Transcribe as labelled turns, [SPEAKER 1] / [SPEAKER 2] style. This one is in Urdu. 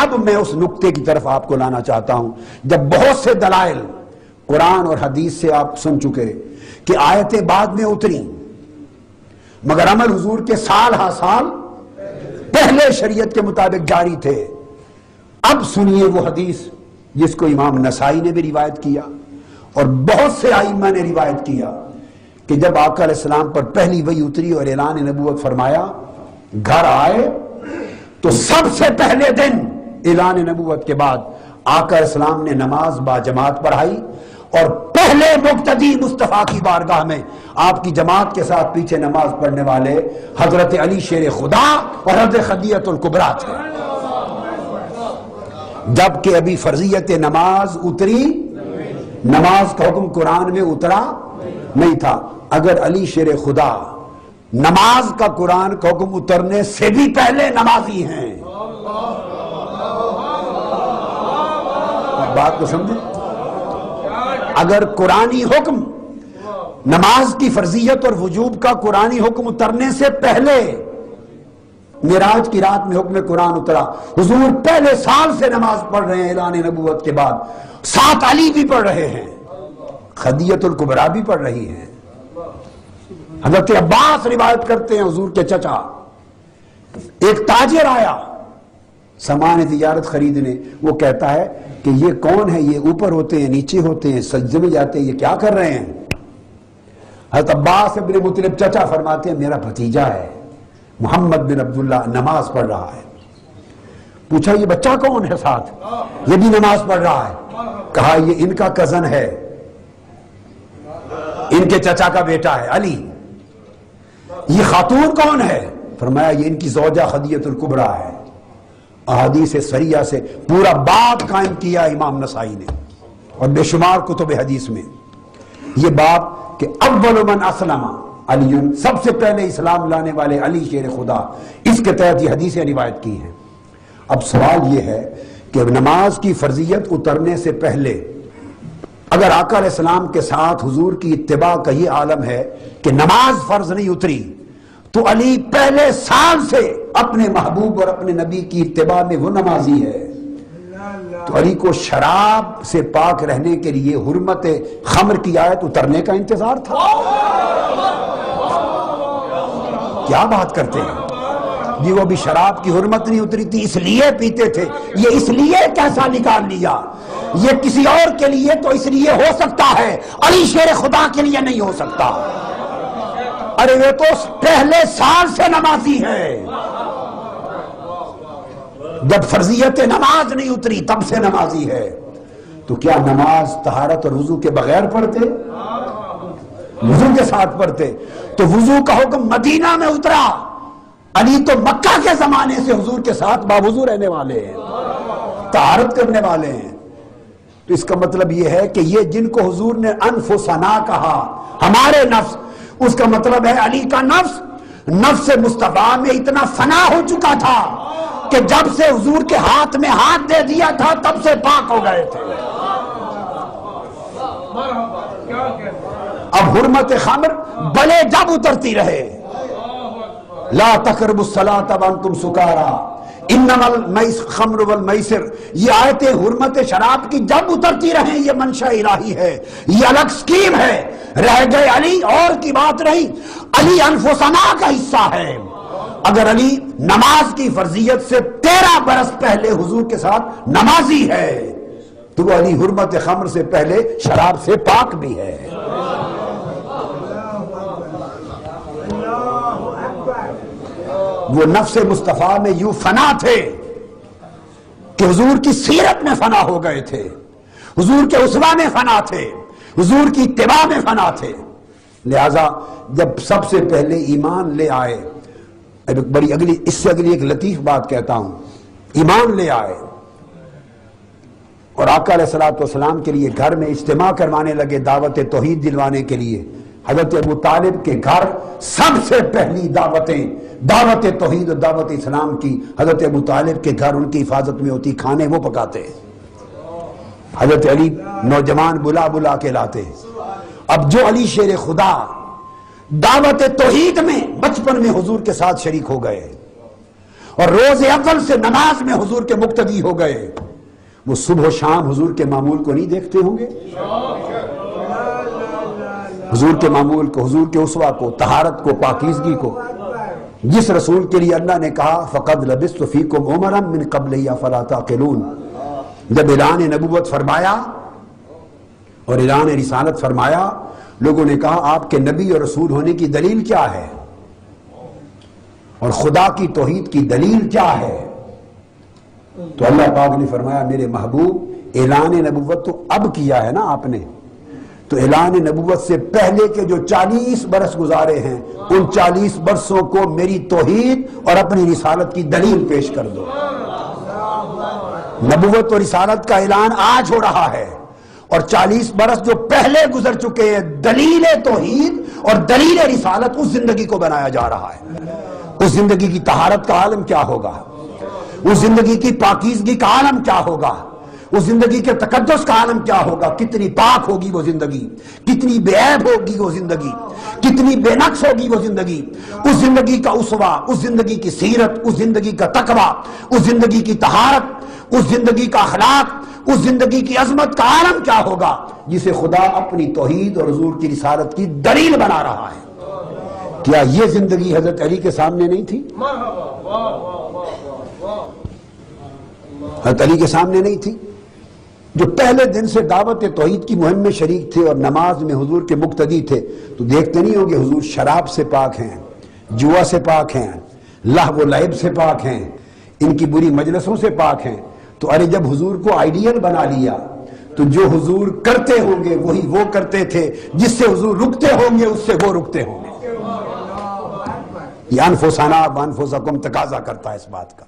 [SPEAKER 1] اب میں اس نقطے کی طرف آپ کو لانا چاہتا ہوں جب بہت سے دلائل قرآن اور حدیث سے آپ سن چکے کہ آیتیں بعد میں اتری مگر عمل حضور کے سال ہا سال پہلے شریعت کے مطابق جاری تھے. اب سنیے وہ حدیث جس کو امام نسائی نے بھی روایت کیا اور بہت سے ائمہ نے روایت کیا کہ جب آقا علیہ السلام پر پہلی وحی اتری اور اعلان نبوت فرمایا، گھر آئے تو سب سے پہلے دن اعلان نبوت کے بعد آقا علیہ السلام نے نماز با جماعت پڑھائی اور پہلے مقتدی مصطفیٰ کی بارگاہ میں آپ کی جماعت کے ساتھ پیچھے نماز پڑھنے والے حضرت علی شیر خدا اور حضرت خدیجہ الکبریٰ تھے. جبکہ ابھی فرضیت نماز اتری، نماز کا حکم قرآن میں اترا نہیں تھا. اگر علی شیر خدا نماز کا قرآن کا حکم اترنے سے بھی پہلے نمازی ہیں، بات کو سمجھیں. اگر قرآنی حکم نماز کی فرضیت اور وجوب کا قرآنی حکم اترنے سے پہلے معراج کی رات میں حکم قرآن اترا، حضور پہلے سال سے نماز پڑھ رہے ہیں اعلان نبوت کے بعد، ساتھ علی بھی پڑھ رہے ہیں، خدیجہ الکبریٰ بھی پڑھ رہی ہیں. حضرت عباس روایت کرتے ہیں حضور کے چچا، ایک تاجر آیا سامان تجارت خریدنے، وہ کہتا ہے کہ یہ کون ہے، یہ اوپر ہوتے ہیں نیچے ہوتے ہیں سجدے میں جاتے ہیں، یہ کیا کر رہے ہیں؟ حضرت عباس ابن مطلب چچا فرماتے ہیں میرا بھتیجا ہے محمد بن عبداللہ، نماز پڑھ رہا ہے. پوچھا یہ بچہ کون ہے ساتھ؟ یہ بھی نماز پڑھ رہا ہے. کہا یہ ان کا کزن ہے، ان کے چچا کا بیٹا ہے علی. یہ خاتون کون ہے؟ فرمایا یہ ان کی زوجہ خدیجہ الکبریٰ ہے. احادیث صریحہ سے پورا باب قائم کیا امام نسائی نے اور بے شمار کتب حدیث میں یہ باب کہ اول من اسلم علی، سب سے پہلے اسلام لانے والے علی شیر خدا، اس کے تحت یہ حدیثیں روایت کی ہیں. اب سوال یہ ہے کہ نماز کی فرضیت اترنے سے پہلے اگر آقا علیہ السلام کے ساتھ حضور کی اتباع کا یہ عالم ہے کہ نماز فرض نہیں اتری، تو علی پہلے سال سے اپنے محبوب اور اپنے نبی کی اتباع میں وہ نمازی ہے. تو علی کو شراب سے پاک رہنے کے لیے حرمت خمر کی آیت اترنے کا انتظار تھا. کیا بات کرتے ہیں جی، وہ بھی شراب کی حرمت نہیں اتری تھی اس لیے پیتے تھے. یہ اس لیے کیسا نکال لیا، یہ کسی اور کے لیے تو اس لیے ہو سکتا ہے، علی شیر خدا کے لیے نہیں ہو سکتا. ارے وہ تو پہلے سال سے نمازی ہے، جب فرضیت نماز نہیں اتری تب سے نمازی ہے. تو کیا نماز طہارت اور وضو کے بغیر پڑھتے؟ وضو کے ساتھ پڑھتے. تو وضو کا حکم مدینہ میں اترا، علی تو مکہ کے زمانے سے حضور کے ساتھ باوضو رہنے والے ہیں، طہارت کرنے والے ہیں. تو اس کا مطلب یہ ہے کہ یہ جن کو حضور نے انفسنا کہا، ہمارے نفس، اس کا مطلب ہے علی کا نفس نفس مصطفیٰ میں اتنا فنا ہو چکا تھا کہ جب سے حضور کے ہاتھ میں ہاتھ دے دیا تھا تب سے پاک ہو گئے تھے. اب حرمت خمر بلے جب اترتی رہے، لا تقربوا الصلاة وانتم سکارا انما الخمر والمیسر، یہ آیتیں حرمت شراب کی جب اترتی رہیں یہ منشا الہی ہے، یہ الگ سکیم ہے. رہ گئے علی اور کی بات رہی، علی انفسنا کا حصہ ہے. اگر علی نماز کی فرضیت سے 13 برس پہلے حضور کے ساتھ نمازی ہے تو وہ علی حرمت خمر سے پہلے شراب سے پاک بھی ہے. وہ نفس مصطفیٰ میں یوں فنا تھے کہ حضور کی سیرت میں فنا ہو گئے تھے، حضور کے اسوہ میں فنا تھے، حضور کی اتباع میں فنا تھے. لہذا جب سب سے پہلے ایمان لے آئے، اس سے اگلی ایک لطیف بات کہتا ہوں، ایمان لے آئے اور آقا علیہ السلام کے لیے گھر میں اجتماع کروانے لگے دعوت توحید دلوانے کے لیے. حضرت ابو طالب کے گھر سب سے پہلی دعوت توحید اور دعوت اسلام کی حضرت ابو طالب کے گھر ان کی حفاظت میں ہوتی، کھانے وہ پکاتے، حضرت علی نوجوان بلا بلا کے لاتے. اب جو علی شیر خدا دعوت توحید میں بچپن میں حضور کے ساتھ شریک ہو گئے اور روز اول سے نماز میں حضور کے مقتدی ہو گئے، وہ صبح و شام حضور کے معمول کو نہیں دیکھتے ہوں گے؟ حضور کے معمول کو، حضور کے اسوہ کو، طہارت کو، پاکیزگی کو، جس رسول کے لیے اللہ نے کہا فَقَدْ لَبِثْتُ فِيكُمْ عُمَرًا مِّن قَبْلِي أَفَلَا تَعْقِلُونَ، جب اعلان نبوت فرمایا اور اعلان رسالت فرمایا، لوگوں نے کہا آپ کے نبی اور رسول ہونے کی دلیل کیا ہے اور خدا کی توحید کی دلیل کیا ہے؟ تو اللہ پاک نے فرمایا میرے محبوب اعلان نبوت تو اب کیا ہے نا آپ نے، تو اعلان نبوت سے پہلے کے جو 40 برس گزارے ہیں ان 40 برسوں کو میری توحید اور اپنی رسالت کی دلیل پیش کر دو۔ نبوت اور رسالت کا اعلان آج ہو رہا ہے اور 40 برس جو پہلے گزر چکے ہیں، دلیل توحید اور دلیل رسالت اس زندگی کو بنایا جا رہا ہے۔ اس زندگی کی طہارت کا عالم کیا ہوگا، اس زندگی کی پاکیزگی کا عالم کیا ہوگا، اس زندگی کے تقدس کا عالم کیا ہوگا، کتنی پاک ہوگی وہ زندگی، کتنی بے عیب ہوگی وہ زندگی، کتنی بے نقص ہوگی وہ زندگی، اس زندگی کا اسوہ، اس زندگی کی سیرت، اس زندگی کا تقویٰ، اس زندگی کی طہارت، اس زندگی کا اخلاق، اس زندگی کی عظمت کا عالم کیا ہوگا جسے خدا اپنی توحید اور حضور کی رسالت کی دلیل بنا رہا ہے۔ کیا یہ زندگی حضرت علی کے سامنے نہیں تھی؟ حضرت علی کے سامنے نہیں تھی؟ جو پہلے دن سے دعوت توحید کی مہم میں شریک تھے اور نماز میں حضور کے مقتدی تھے، تو دیکھتے نہیں ہو کہ حضور شراب سے پاک ہیں، جوا سے پاک ہیں، لہو و لعب سے پاک ہیں، ان کی بری مجلسوں سے پاک ہیں، تو ارے جب حضور کو آئیڈیل بنا لیا تو جو حضور کرتے ہوں گے وہی وہ کرتے تھے، جس سے حضور رکتے ہوں گے اس سے وہ رکتے ہوں گے۔ یہ انفسنا وانفسکم تقاضا کرتا ہے اس بات کا۔